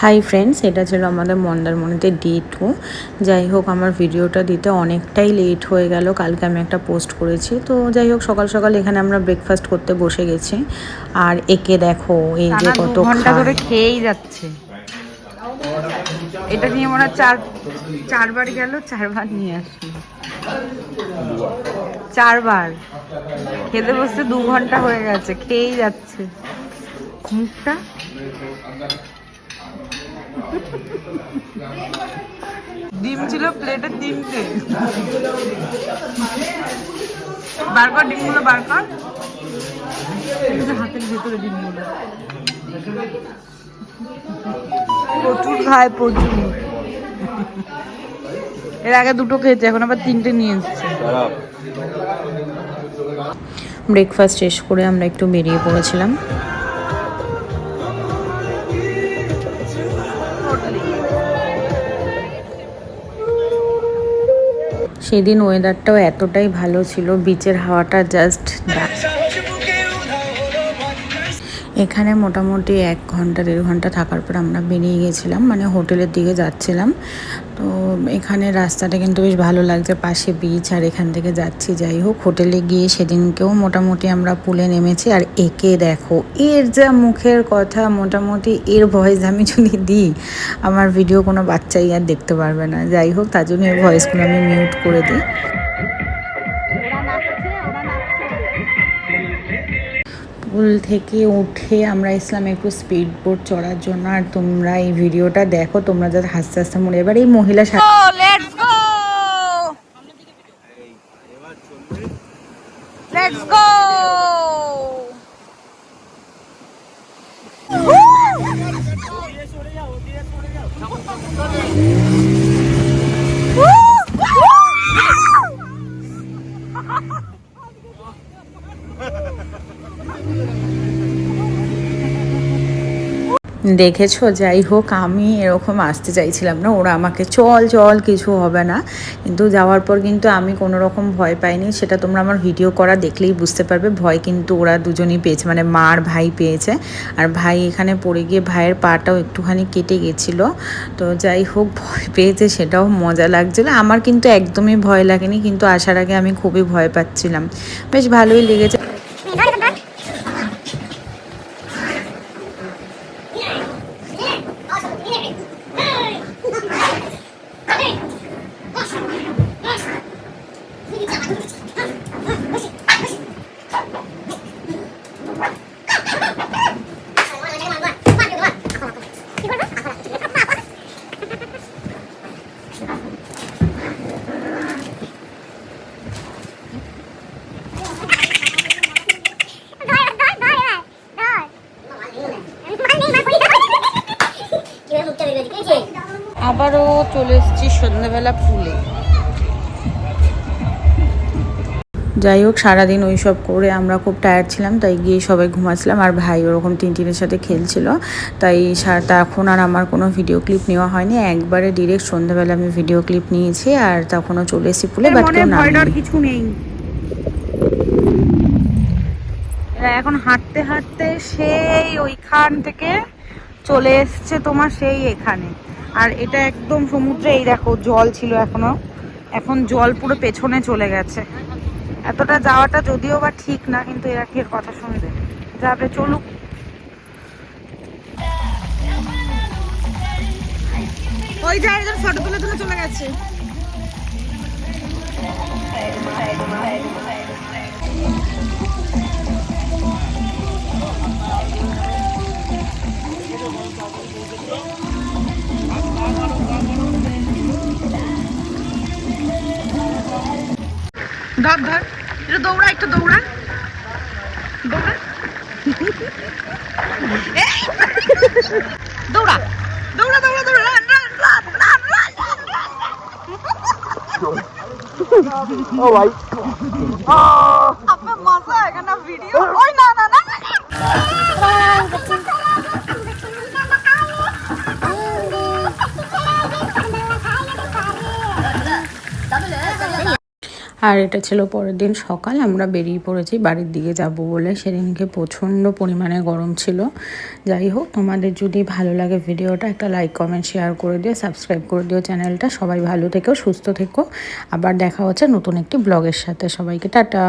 Hi friends, এটা ছিল আমাদের মন্দারমণিতে ডে 2। যাই হোক, আমার ভিডিওটা দিতে অনেকটাই লেট হয়ে গেল। কালকে আমি একটা পোস্ট করেছি। তো যাই হোক, সকাল সকাল এখানে আমরা ব্রেকফাস্ট করতে বসে গেছি। আর একে দেখো, এই যে কত ঘন্টা ধরে খেয়েই যাচ্ছে। এটা নিয়ে মনে হয় চারবার গেল, চারবার নিয়ে আসলো। চারবার খেতে বসতে 2 ঘন্টা হয়ে গেছে, খেয়েই যাচ্ছে। মুখটা ডিম ছিল প্লেটে 3টে। বার কর ডিমগুলো, বার কর। হাতের ভেতরে ডিমগুলো প্রচুর খায়, প্রচুর। এর আগে 2টো খেয়েছে, এখন আবার 3টে নিয়ে এসছে। ব্রেকফাস্ট শেষ করে আমরা একটু বেরিয়ে পড়েছিলাম। সেদিন ওয়েদারটাও এতটাই ভালো ছিল, বিচের হাওয়াটা জাস্ট। এখানে মোটামুটি 1 ঘন্টা 1.5 ঘন্টা থাকার পর আমরা বেরিয়ে গেছিলাম, মানে হোটেলের দিকে যাচ্ছিলাম। তো এখানে রাস্তাটা কিন্তু বেশ ভালো লাগছে, পাশে বিচ, আর এখান থেকে যাচ্ছি। যাই হোক, হোটেলে গিয়ে সেদিনকেও মোটামুটি আমরা পুলে নেমেছি। আর একে দেখো, এর যা মুখের কথা, মোটামুটি এর ভয়েস আমি যদি দিই, আমার ভিডিও কোনো বাচ্চাই আর দেখতে পারবে না। যাই হোক, তার জন্য এর ভয়েসগুলো আমি মিউট করে দিই। পুল থেকে উঠে আমরা ইসলাম একটু স্পিড বোট চড়ার জন্য। আর তোমরা এই ভিডিওটা দেখো, তোমরা যাতে হাসতে হাসতে মরে। এবার এই মহিলা লেটস গো, লেটস গো। দেখেছো? যাই হোক, আমি এরকম আসতে চাইছিলাম না, ওরা আমাকে চল চল কিছু হবে না, কিন্তু যাওয়ার পর কিন্তু আমি কোনো রকম ভয় পাইনি। সেটা তোমরা আমার ভিডিও করা দেখলেই বুঝতে পারবে। ভয় কিন্তু ওরা দুজনেই পেয়েছে, মানে মা আর ভাই পেয়েছে। আর ভাই এখানে পড়ে গিয়ে ভাইয়ের পাটাও একটুখানি কেটে গেছিলো। তো যাই হোক, ভয় পেয়েছে, সেটাও মজা লাগছিলো। আমার কিন্তু একদমই ভয় লাগেনি, কিন্তু আসার আগে আমি খুবই ভয় পাচ্ছিলাম। বেশ ভালোই লেগেছে। আবারও চলে এসেছি সন্ধ্যাবেলা পুলে। যাই হোক, সারাদিন ওই সব করে আমরা খুব টায়ার্ড ছিলাম, তাই গিয়ে সবাই ঘুমাচ্ছিলাম। আর ভাই ওরকম টিনটিনের সাথে খেলছিল, তাই তখন আর আমার কোনো ভিডিও ক্লিপ নেওয়া হয়নি। একবারে ডিরেক্ট সন্ধ্যাবেলা আমি ভিডিও ক্লিপ নিয়েছি, আর তখনও চলে এসেছি পুলে, বাট কেউ নামেনি। কিছু নেই। এখন হাঁটতে হাঁটতে সেই ওইখান থেকে চলে এসছে তোমার সেই এখানে। আর এটা একদম সমুদ্রে, এই দেখো জল ছিল এখনো, এখন জল পুরো পেছনে চলে গেছে। এতটা যাওয়াটা যদিও বা ঠিক না, কিন্তু এরা কি এর কথা শুনবে? যাবে, চলুক। ওই যে একজন ফটো তুলে তুলে চলে গেছে। ধর ধর, একটু দৌড়া, একটু দৌড়া, দৌড়া, দৌড়া, দৌড়া, দৌড়া, দৌড়া, run, run, run, run, run, run. ও ভাই, আপনার মজা এখানে ভিডিও। ওই না না না, আর এটা ছিল পরের দিন সকাল, আমরা বেরিয়ে পড়েছি বাড়ির দিকে যাব বলে। সেদিনকে প্রচণ্ড পরিমাণে গরম ছিল। যাই হোক, তোমাদের যদি ভালো লাগে ভিডিওটা, একটা লাইক কমেন্ট শেয়ার করে দিও, সাবস্ক্রাইব করে দিও চ্যানেলটা। সবাই ভালো থেকো, সুস্থ থেকো। আবার দেখা হচ্ছে নতুন একটি ব্লগের সাথে। সবাইকে টাটা।